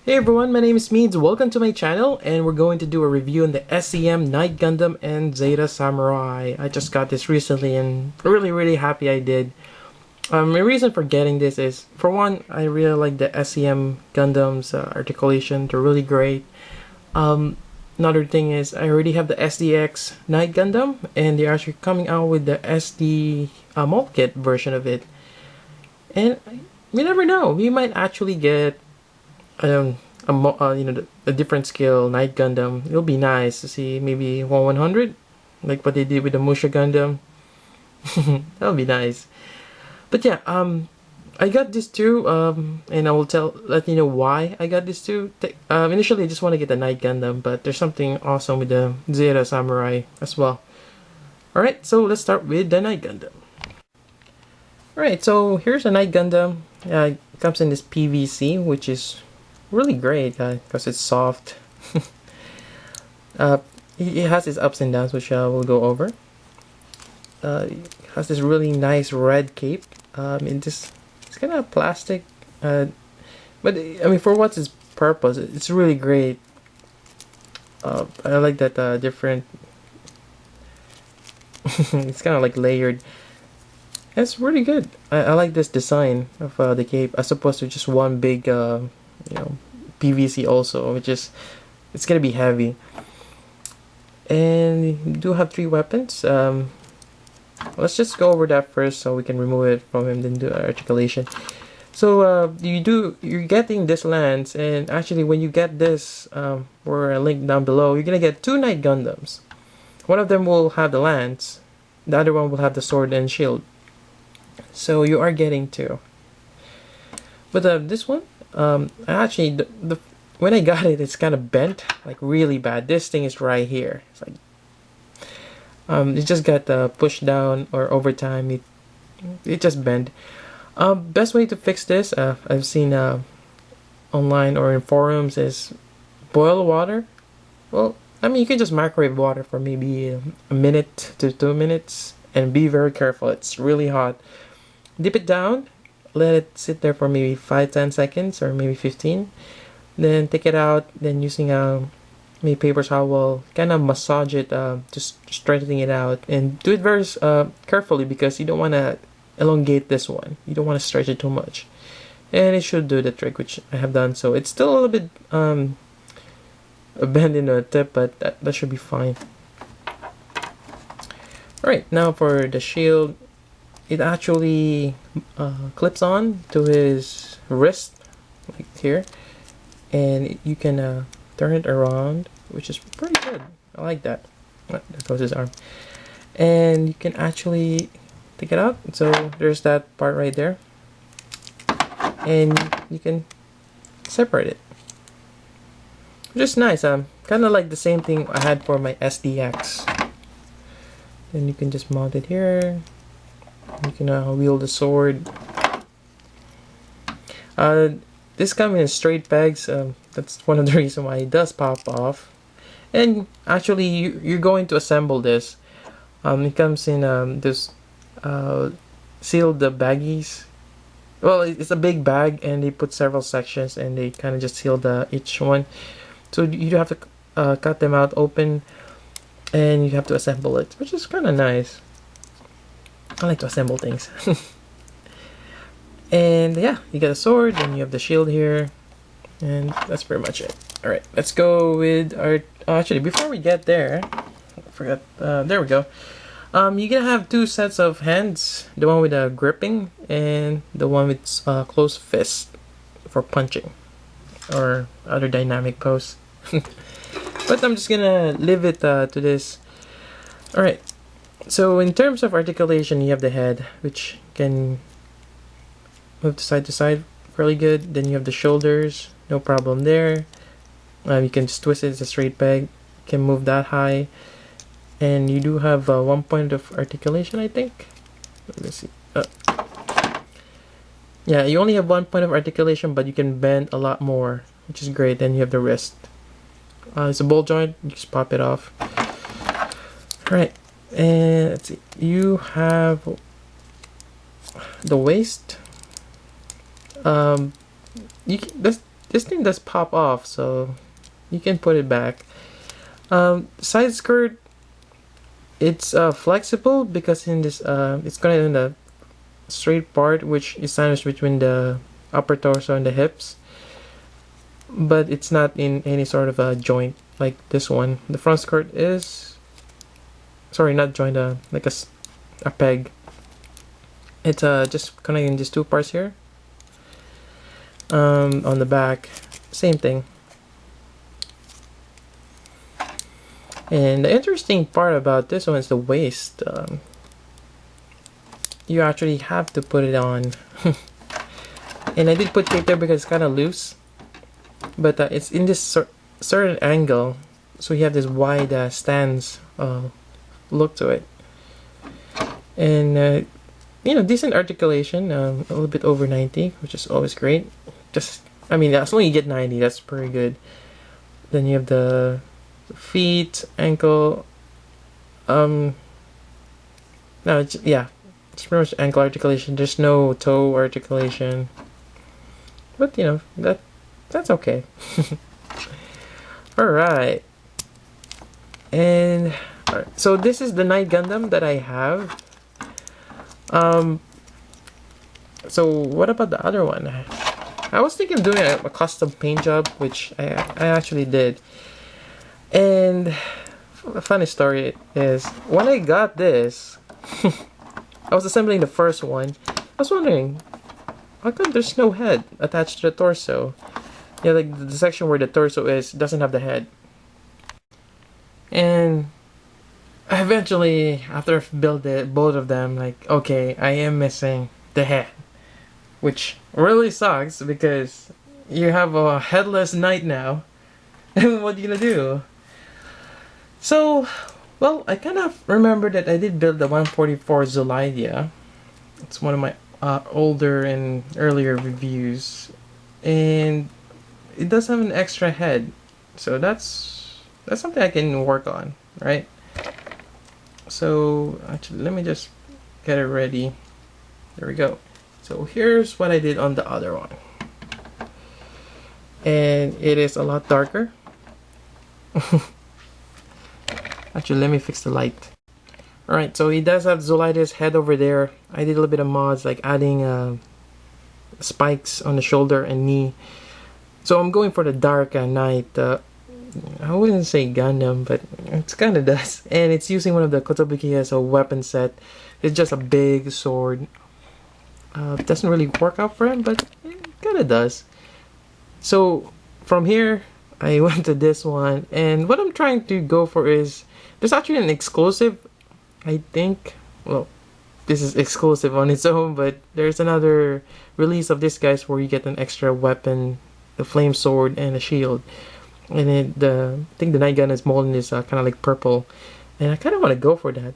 Hey everyone, my name is Meads. Welcome to my channel, and we're going to do a review on the SEM Knight Gundam and Zeta Samurai. I just got this recently and really happy I did. My reason for getting this is, for one, I really like the SEM Gundam's articulation. They're really great. Another thing is, I already have the SDX Knight Gundam, and they're actually coming out with the SD mold kit version of it. And we never know, we might actually get a different scale Knight Gundam. It'll be nice to see maybe 1/100, like what they did with the Musha Gundam. That'll be nice. But yeah, I got this too, and I will let you know why I got this too. Initially, I just want to get the Knight Gundam, but there's something awesome with the Zeta Samurai as well. Alright, so let's start with the Knight Gundam. Alright, so here's a Knight Gundam. It comes in this PVC, which is really great because it's soft. It has its ups and downs, which we'll go over. It has this really nice red cape. It's kind of plastic, but I mean, for what's its purpose, it's really great. I like that different. It's kind of like layered. It's really good. I like this design of the cape as opposed to just one big PVC also, which is, it's gonna be heavy. And you do have 3 weapons. Let's just go over that first so we can remove it from him, then do articulation. So you're getting this lance, and actually when you get this, or a link down below, you're gonna get 2 Knight Gundams. One of them will have the lance, the other one will have the sword and shield. So you are getting 2. But this one, actually, when I got it, it's kind of bent, like really bad. This thing is right here. It's like, it just got pushed down, or over time, it just bent. Best way to fix this, I've seen online or in forums, is boil water. Well, I mean, you can just microwave water for maybe a minute to 2 minutes, and be very careful. It's really hot. Dip it down, let it sit there for maybe 5-10 seconds or maybe 15, then take it out, then using maybe paper towel, kind of massage it, just straightening it out, and do it very carefully, because you don't want to elongate this one. You don't want to stretch it too much, and it should do the trick, which I have done. So it's still a little bit bent in the tip, but that should be fine. Alright, now for the shield. It actually clips on to his wrist, like here, and you can turn it around, which is pretty good. I like that. There goes his arm, and you can actually take it out. So there's that part right there, and you can separate it, which is nice. Kind of like the same thing I had for my SDX. Then you can just mount it here. You can wield the sword. This comes in straight pegs. That's one of the reasons why it does pop off. And actually, you're going to assemble this. It comes in this sealed baggies. Well, it's a big bag, and they put several sections, and they kind of just seal each one. So you have to cut them out open, and you have to assemble it, which is kind of nice. I like to assemble things. And yeah, you got a sword, and you have the shield here, and that's pretty much it. Alright, let's go with our... actually, before we get there, I forgot, there we go. You're gonna have 2 sets of hands, the one with gripping, and the one with closed fist for punching, or other dynamic pose. But I'm just gonna leave it to this. Alright. So in terms of articulation, you have the head, which can move to side fairly good. Then you have the shoulders, no problem there. You can just twist it as a straight peg. You can move that high, and you do have 1 point of articulation, I think. Let me see. Yeah, you only have 1 point of articulation, but you can bend a lot more, which is great. Then you have the wrist. It's a ball joint. You just pop it off. All right. And let's see, you have the waist. this thing does pop off, so you can put it back. Side skirt, it's flexible because in this it's gonna in the straight part, which is sandwiched between the upper torso and the hips, but it's not in any sort of a joint like this one. The front skirt is, sorry, not joint, like a peg. It's just connecting these two parts here. On the back, same thing. And the interesting part about this one is the waist. You actually have to put it on. And I did put tape there because it's kind of loose, but it's in this certain angle, so you have this wide stance look to it. And you know, decent articulation, a little bit over 90, which is always great. Just, I mean, as long as you get 90, that's pretty good. Then you have the feet, ankle, no, yeah, it's pretty much ankle articulation. There's no toe articulation, but you know, that's okay. All right, and so this is the Knight Gundam that I have. So what about the other one? I was thinking of doing a custom paint job, which I actually did. And a funny story is, when I got this, I was assembling the first one. I was wondering, how come there's no head attached to the torso? Yeah, like the section where the torso is doesn't have the head. And eventually, after I built both of them, like, okay, I am missing the head, which really sucks because you have a headless knight now. And what are you gonna do? So, well, I kind of remember that I did build the 144 Zolidea. It's one of my older and earlier reviews, and it does have an extra head, so that's something I can work on, right? So actually, let me just get it ready. There we go. So here's what I did on the other one, and it is a lot darker. Actually, let me fix the light. Alright, so he does have Zolidea's head over there. I did a little bit of mods, like adding spikes on the shoulder and knee. So I'm going for the dark knight. I wouldn't say Gundam, but it kind of does. And it's using one of the Kotobuki as a weapon set. It's just a big sword. It doesn't really work out for him, but it kind of does. So from here, I went to this one. And what I'm trying to go for is, there's actually an exclusive, I think. Well, this is exclusive on its own, but there's another release of this guys where you get an extra weapon, the flame sword and a shield. And I think the Knight Gundam's molding is kind of like purple, and I kind of want to go for that.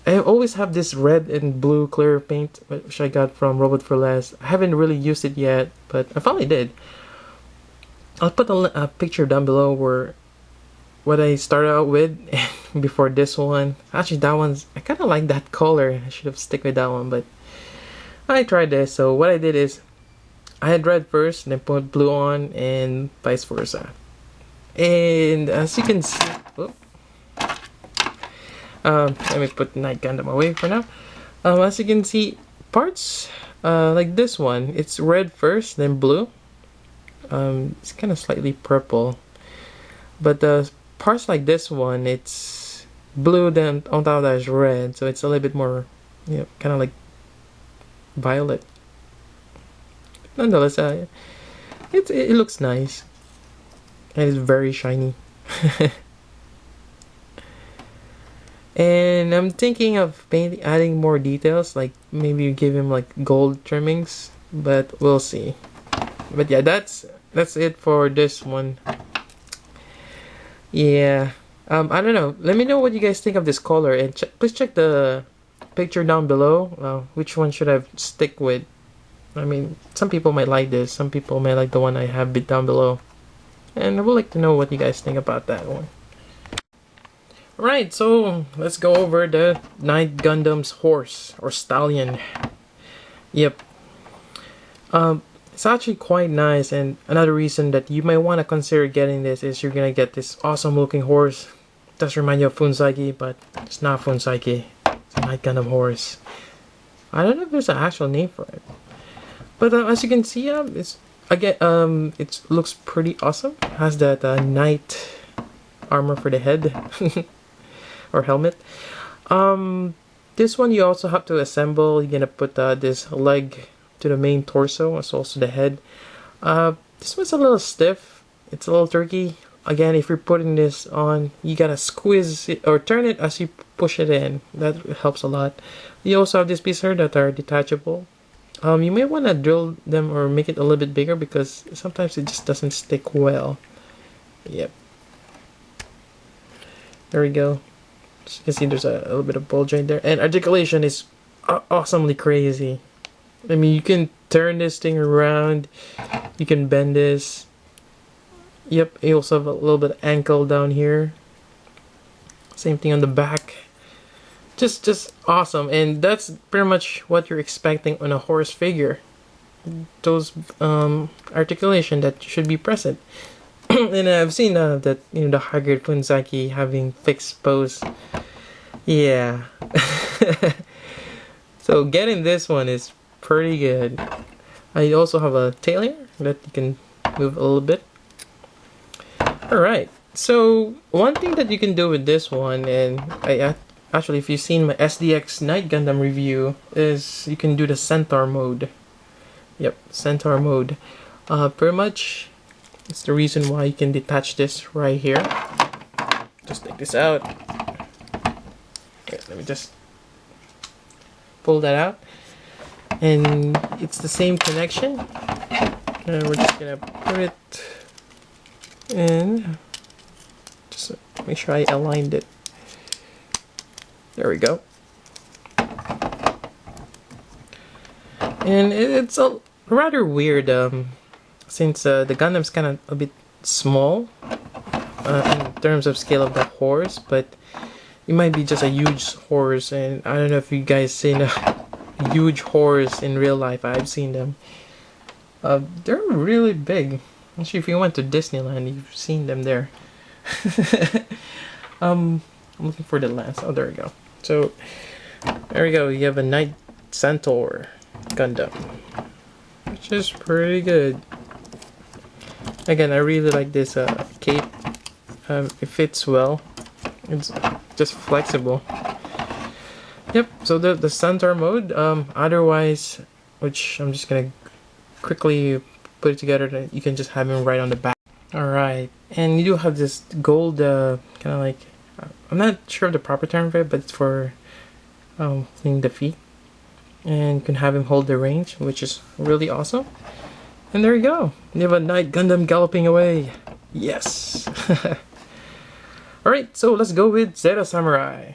I always have this red and blue clear paint, which I got from Robot for Less. I haven't really used it yet, but I finally did. I'll put a picture down below where what I started out with before this one. Actually, that one's, I kind of like that color. I should have stick with that one, but I tried this. So what I did is, I had red first, then put blue on, and vice versa. And as you can see, let me put Knight Gundam away for now. As you can see, parts like this one, it's red first, then blue. It's kind of slightly purple, but the parts like this one, it's blue, then on top of that is red, so it's a little bit more, you know, kind of like violet. Nonetheless, it looks nice. And it's very shiny. And I'm thinking of adding more details, like maybe give him like gold trimmings, but we'll see. But yeah, that's it for this one. Yeah, I don't know. Let me know what you guys think of this color, and please check the picture down below. Which one should I stick with? I mean, some people might like this, some people might like the one I have bit down below. And I would like to know what you guys think about that one. Alright, so let's go over the Knight Gundam's horse or stallion. Yep. It's actually quite nice, and another reason that you might want to consider getting this is you're gonna get this awesome looking horse. It does remind you of Funsaiki, but it's not Funsaiki. It's a Knight Gundam horse. I don't know if there's an actual name for it, but as you can see, it's again it looks pretty awesome. It has that knight armor for the head or helmet. This one you also have to assemble. You're gonna put this leg to the main torso, as also the head. This one's a little stiff. It's a little tricky. Again, if you're putting this on, you gotta squeeze it or turn it as you push it in. That helps a lot. You also have these pieces here that are detachable. You may want to drill them or make it a little bit bigger because sometimes it just doesn't stick well. Yep. There we go. As you can see, there's a little bit of ball joint there. And articulation is awesomely crazy. I mean, you can turn this thing around. You can bend this. Yep, you also have a little bit of ankle down here. Same thing on the back. Just awesome. And that's pretty much what you're expecting on a horse figure. Those articulation that should be present. And I've seen that, you know, the high-grade Funsaiki having fixed pose. Yeah. So getting this one is pretty good. I also have a tail here that you can move a little bit. Alright, so one thing that you can do with this one, and actually if you've seen my SDX Knight Gundam review, is you can do the Centaur mode. Yep, Centaur mode. Pretty much, it's the reason why you can detach this right here. Just take this out. Okay, let me just pull that out. And it's the same connection. And we're just gonna put it in. Just make sure I aligned it. There we go. And it's a rather weird, since the Gundam's kind of a bit small in terms of scale of the horse, but it might be just a huge horse, and I don't know if you guys seen a huge horse in real life. I've seen them. They're really big. Actually, if you went to Disneyland, you've seen them there. I'm looking for the lens. Oh, there we go. So, there we go. You have a Knight Centaur Gundam, which is pretty good. Again, I really like this cape. It fits well. It's just flexible. Yep, so the Centaur mode, otherwise, which I'm just gonna quickly put it together, that you can just have him right on the back. Alright, and you do have this gold, kind of like, I'm not sure of the proper term for it, but it's for cleaning the feet. And you can have him hold the range, which is really awesome. And there you go, you have a Knight Gundam galloping away. Yes! Alright, so let's go with Zeta Samurai.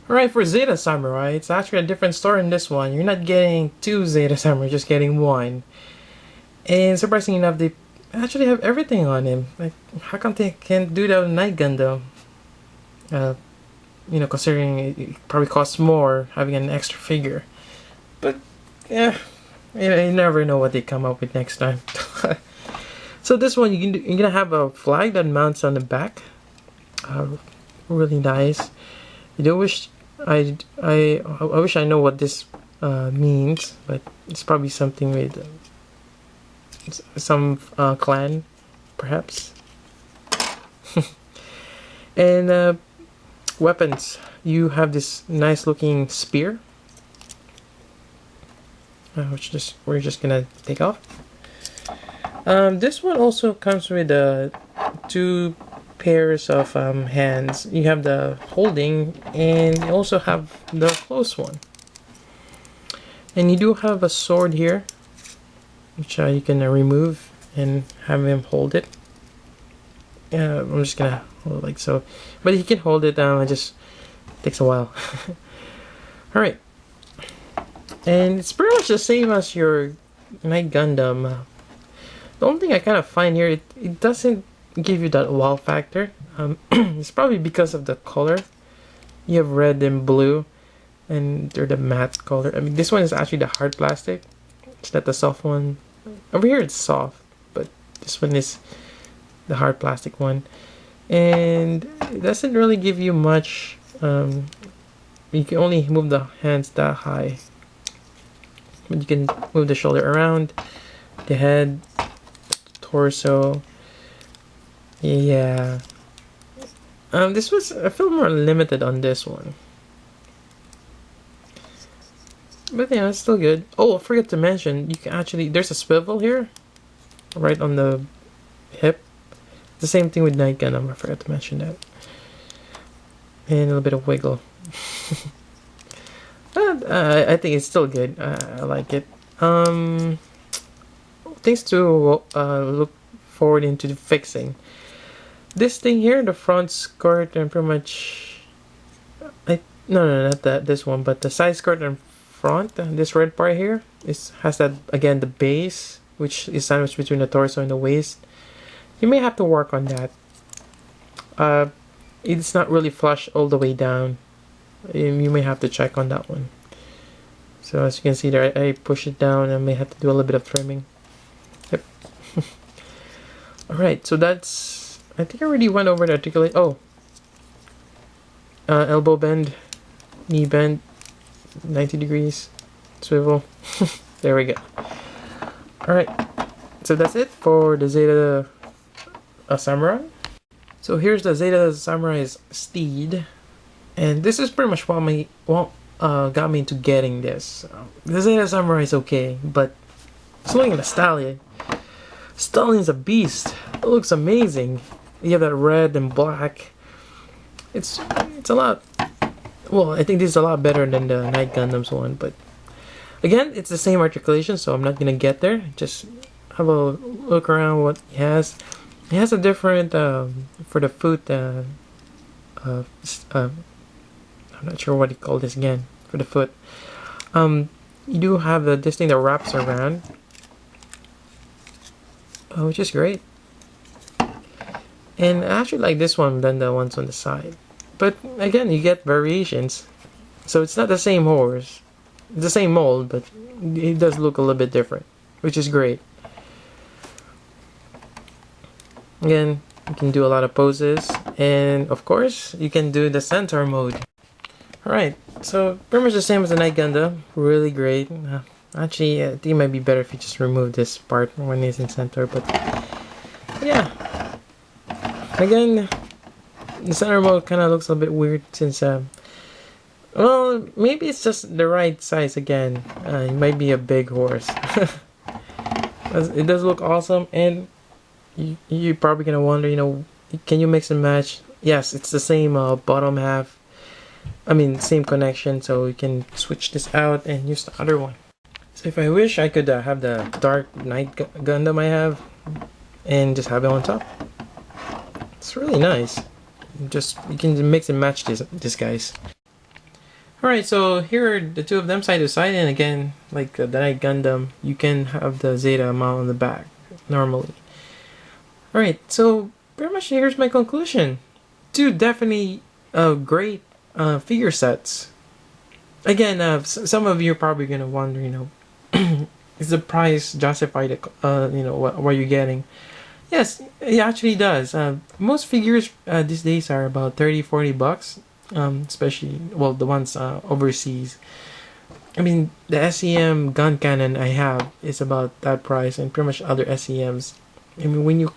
Alright, for Zeta Samurai, it's actually a different story in this one. You're not getting two Zeta Samurai, just getting one. And surprisingly enough, they actually have everything on him. Like, how come they can't do that with Knight Gundam? You know, considering it probably costs more having an extra figure. But, yeah, you never know what they come up with next time. So this one, you're gonna have a flag that mounts on the back. Really nice. I do wish I wish I know what this means, but it's probably something with some clan, perhaps. And weapons. You have this nice looking spear, which we're just gonna take off. This one also comes with two pairs of hands. You have the holding, and you also have the close one. And you do have a sword here, which you can remove and have him hold it. I'm just gonna hold it like so, but he can hold it. It just takes a while. All right, and it's pretty much the same as your Knight Gundam. The only thing I kind of find here, it doesn't give you that wow factor. It's probably because of the color. You have red and blue, and they're the matte color. I mean, this one is actually the hard plastic. It's not the soft one. Over here it's soft, but this one is the hard plastic one, and it doesn't really give you much. You can only move the hands that high, but you can move the shoulder around, the head, torso. Yeah. This was, I feel more limited on this one. But yeah, it's still good. Oh, I forgot to mention, you can actually, there's a swivel here, right on the hip. The same thing with Knight Gundam, I forgot to mention that. And a little bit of wiggle. But, I think it's still good. I like it. Things to look forward into fixing. This thing here, the front skirt, and pretty much, no, not that this one, but the side skirt and front. This red part here has that, again, the base, which is sandwiched between the torso and the waist. You may have to work on that. It's not really flush all the way down. You may have to check on that one. So as you can see there, I push it down. I may have to do a little bit of trimming. Yep. Alright, so that's, I think I already went over the articulate. Oh, elbow bend, knee bend, 90 degrees, swivel. There we go. Alright, so that's it for the Zeta Samurai. So here's the Zeta Samurai's Steed, and this is pretty much what got me into getting this. The Zeta Samurai is okay, but just looking at the Stallion. Stallion's a beast. It looks amazing. You have that red and black. It's a lot. Well, I think this is a lot better than the Knight Gundam's one, but again, it's the same articulation, so I'm not gonna get there. Just have a look around what he has. He has a different for the foot. I'm not sure what he called this again for the foot. You do have this thing that wraps around, which is great. And I actually like this one than the ones on the side. But again, you get variations. So it's not the same horse. It's the same mold, but it does look a little bit different, which is great. Again, you can do a lot of poses. And of course, you can do the Centaur mode. Alright, so pretty much the same as the Knight Gundam. Really great. Actually, I think it might be better if you just remove this part when he's in Centaur. But yeah. Again, the center mode kind of looks a little bit weird since, well, maybe it's just the right size again. It might be a big horse. It does look awesome, and you're probably gonna wonder, you know, can you mix and match? Yes, it's the same bottom half. I mean, same connection, so you can switch this out and use the other one. So if I wish, I could have the dark Knight Gundam I have, and just have it on top. It's really nice. You can mix and match these guys. Alright, so here are the two of them side to side, and again, like the Knight Gundam, you can have the Zeta mount on the back normally. Alright, so pretty much here's my conclusion. Two definitely great figure sets. Again, some of you are probably gonna wonder, you know, is the price justified? You know, what you're getting? Yes, it actually does. Most figures these days are about 30-40 bucks, especially, well, the ones overseas. I mean, the SEM gun cannon I have is about that price, and pretty much other SEMs. I mean, when you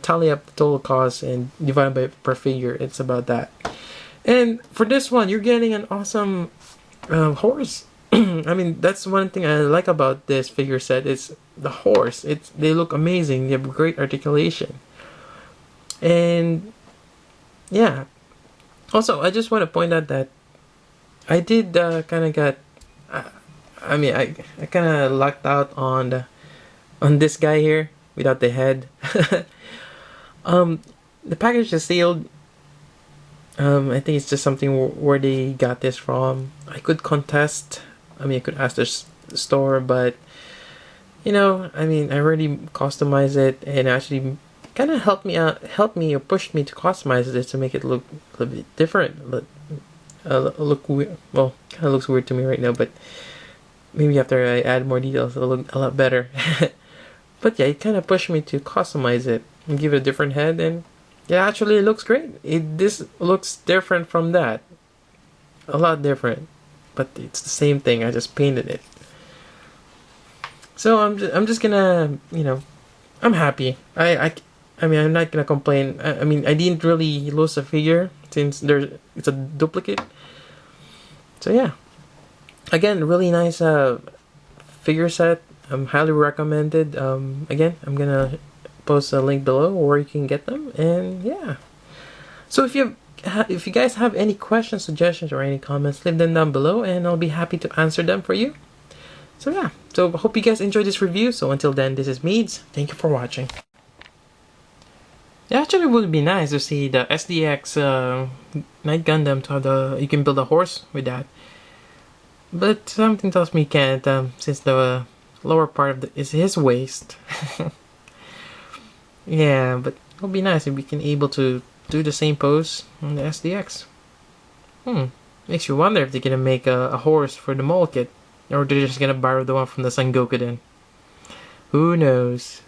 tally up the total cost and divide by per figure, it's about that. And for this one, you're getting an awesome horse. I mean, that's one thing I like about this figure set is the horse. They look amazing. They have great articulation. And yeah. Also, I just want to point out that I did kind of got. I mean, I kind of lucked out on this guy here without the head. The package is sealed. I think it's just something where they got this from. I could contest. I mean, I could ask the store, but you know, I mean, I already customized it, and actually kind of helped me or pushed me to customize it to make it look a little bit different. Look weird. Well, kind of looks weird to me right now, but maybe after I add more details, it'll look a lot better. But yeah, it kind of pushed me to customize it and give it a different head, and yeah, actually it looks great. This looks different from that. A lot different. But it's the same thing, I just painted it. So I'm just gonna, you know, I'm happy. I mean, I'm not gonna complain. I mean, I didn't really lose a figure since it's a duplicate. So yeah, again, really nice figure set. Highly recommended. Again, I'm gonna post a link below where you can get them, and yeah. So if you guys have any questions, suggestions, or any comments, leave them down below, and I'll be happy to answer them for you. So yeah, so hope you guys enjoyed this review. So until then, this is Meads. Thank you for watching. It actually would be nice to see the SDX Knight Gundam to have you can build a horse with that. But something tells me you can't, since the lower part of is his waist. Yeah, but it would be nice if we can able to do the same pose on the SDX. Makes you wonder if they're gonna make a horse for the mole kit, or they're just gonna borrow the one from the Son Goku then. Who knows?